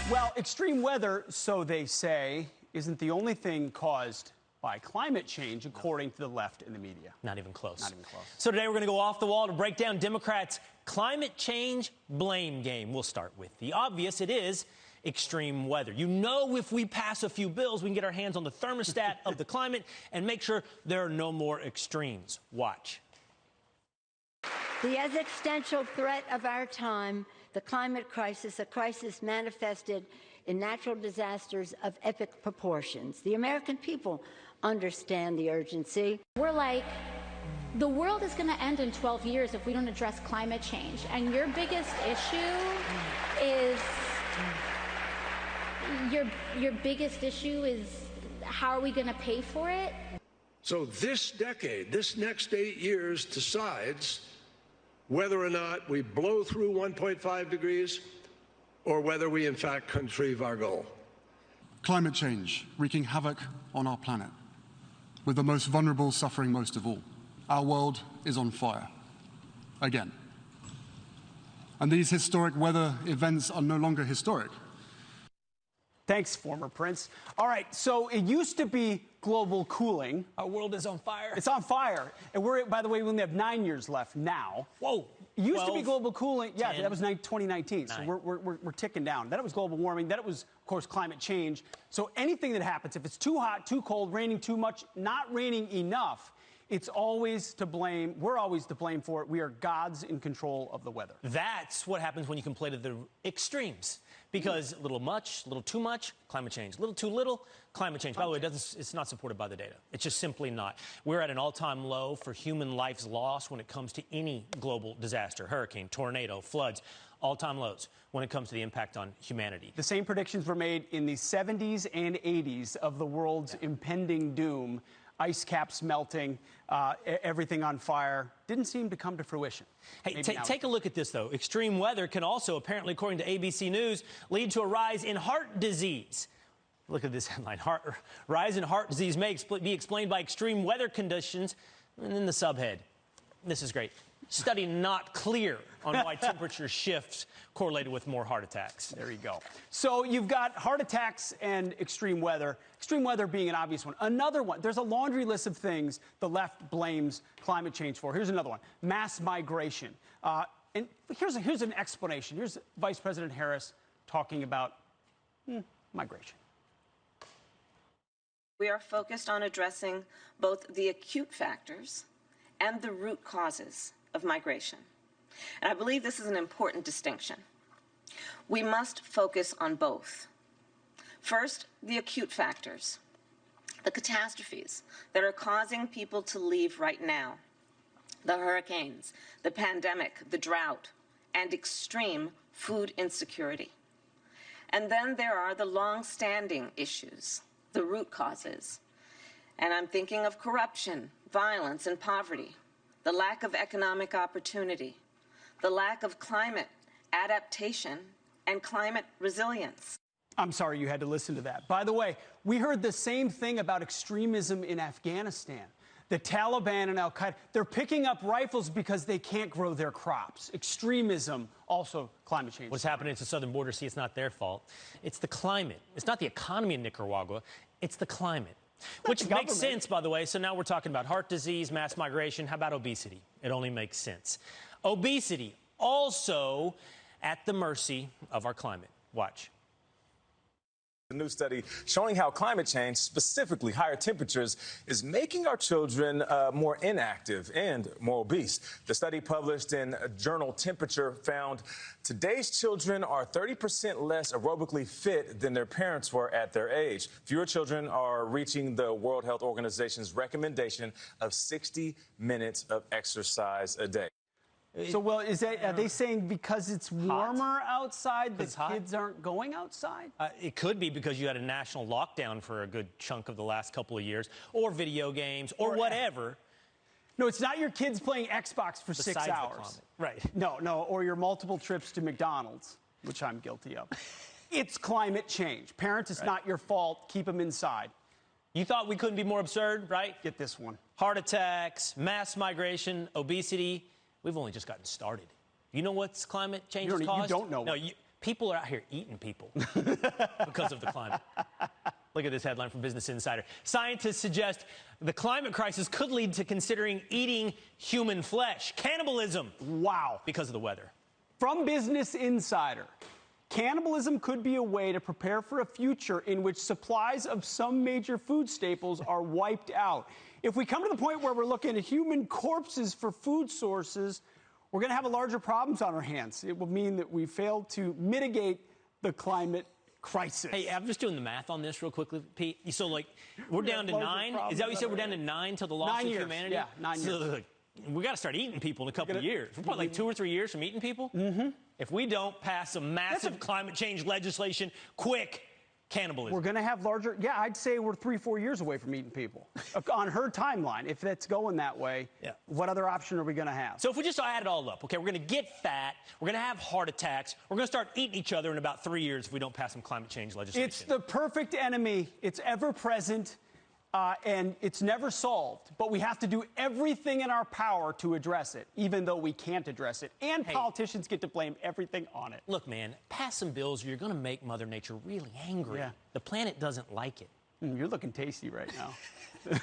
Well, extreme weather, so they say, isn't the only thing caused by climate change, according to the left and the media. Not even close. Not even close. So today we're going to go off the wall to break down Democrats' climate change blame game. We'll start with the obvious. It is extreme weather. You know, if we pass a few bills, we can get our hands on the thermostat of the climate and make sure there are no more extremes. Watch. The existential threat of our time, the climate crisis, a crisis manifested in natural disasters of epic proportions. The American people understand the urgency. We're like, the world is going to end in 12 years if we don't address climate change. And your biggest issue is, your biggest issue is, how are we going to pay for it? So this decade, this next 8 years decides whether or not we blow through 1.5 degrees or whether we in fact contrive our goal. Climate change wreaking havoc on our planet, with the most vulnerable suffering most of all. Our world is on fire, again. And these historic weather events are no longer historic. Thanks, former Prince. All right, so it used to be global cooling. Our world is on fire. It's on fire. And we're, by the way, we only have 9 years left now. Whoa. It used 12, to be global cooling. Yeah, 10, that was 2019. 9. So we're ticking down. Then it was global warming. Then it was, of course, climate change. So anything that happens, if it's too hot, too cold, raining too much, not raining enough, it's always to blame. We're always to blame for it. We are gods in control of the weather. That's what happens when you can play to the extremes. Because a little much, a little too much, climate change. A little too little, climate change. By the way, it's not supported by the data. It's just simply not. We're at an all-time low for human lives lost when it comes to any global disaster. Hurricane, tornado, floods, all-time lows when it comes to the impact on humanity. The same predictions were made in the 70s and 80s of the world's impending doom. Ice caps melting, everything on fire. Didn't seem to come to fruition. Hey, take a look at this, though. Extreme weather can also, apparently, according to ABC News, lead to a rise in heart disease. Look at this headline. Rise in heart disease may be explained by extreme weather conditions. And then the subhead. This is great. Study not clear on why temperature shifts correlated with more heart attacks. There you go. So you've got heart attacks and extreme weather being an obvious one. Another one, there's a laundry list of things the left blames climate change for. Here's another one, mass migration. And here's an explanation. Here's Vice President Harris talking about migration. We are focused on addressing both the acute factors and the root causes of migration. And I believe this is an important distinction. We must focus on both. First, the acute factors, the catastrophes that are causing people to leave right now, the hurricanes, the pandemic, the drought, and extreme food insecurity. And then there are the long-standing issues, the root causes. And I'm thinking of corruption, violence, and poverty, the lack of economic opportunity, the lack of climate adaptation and climate resilience. I'm sorry you had to listen to that. By the way, we heard the same thing about extremism in Afghanistan. The Taliban and Al-Qaeda, they're picking up rifles because they can't grow their crops. Extremism, also climate change. What's happening at the southern border, see, it's not their fault. It's the climate. It's not the economy in Nicaragua. It's the climate. Which makes sense, by the way. So now we're talking about heart disease, mass migration. How about obesity? It only makes sense. Obesity, also at the mercy of our climate. Watch. A new study showing how climate change, specifically higher temperatures, is making our children more inactive and more obese. The study published in journal Temperature found today's children are 30% less aerobically fit than their parents were at their age. Fewer children are reaching the World Health Organization's recommendation of 60 minutes of exercise a day. So, well, are they saying because it's warmer outside, the kids aren't going outside? It could be because you had a national lockdown for a good chunk of the last couple of years, or video games, or whatever. No, it's not your kids playing Xbox for 6 hours. Right. No, or your multiple trips to McDonald's, which I'm guilty of. It's climate change. Parents, it's not your fault. Keep them inside. You thought we couldn't be more absurd, right? Get this one. Heart attacks, mass migration, obesity. We've only just gotten started. You know what's climate change has caused? You don't know. No, what. People are out here eating people because of the climate. Look at this headline from Business Insider. Scientists suggest the climate crisis could lead to considering eating human flesh. Cannibalism. Wow. Because of the weather. From Business Insider, cannibalism could be a way to prepare for a future in which supplies of some major food staples are wiped out. If we come to the point where we're looking at human corpses for food sources, we're going to have larger problems on our hands. It will mean that we failed to mitigate the climate crisis. Hey, I'm just doing the math on this real quickly, Pete. So, like, we're down to 9. Is that what you said? We're down to 9 till the loss of humanity? Yeah, 9 years. So, we got to start eating people in a couple of years. We're probably like 2 or 3 years from eating people. Mm-hmm. If we don't pass some massive climate change legislation quick, cannibalism. We're going to have larger. Yeah, I'd say we're 3-4 years away from eating people on her timeline. If that's going that way, what other option are we going to have? So if we just add it all up, okay, we're going to get fat, we're going to have heart attacks, we're going to start eating each other in about 3 years if we don't pass some climate change legislation. It's the perfect enemy. It's ever present. And it's never solved, but we have to do everything in our power to address it, even though we can't address it. And politicians get to blame everything on it. Look, man, pass some bills or you're going to make Mother Nature really angry. Yeah. The planet doesn't like it. You're looking tasty right now.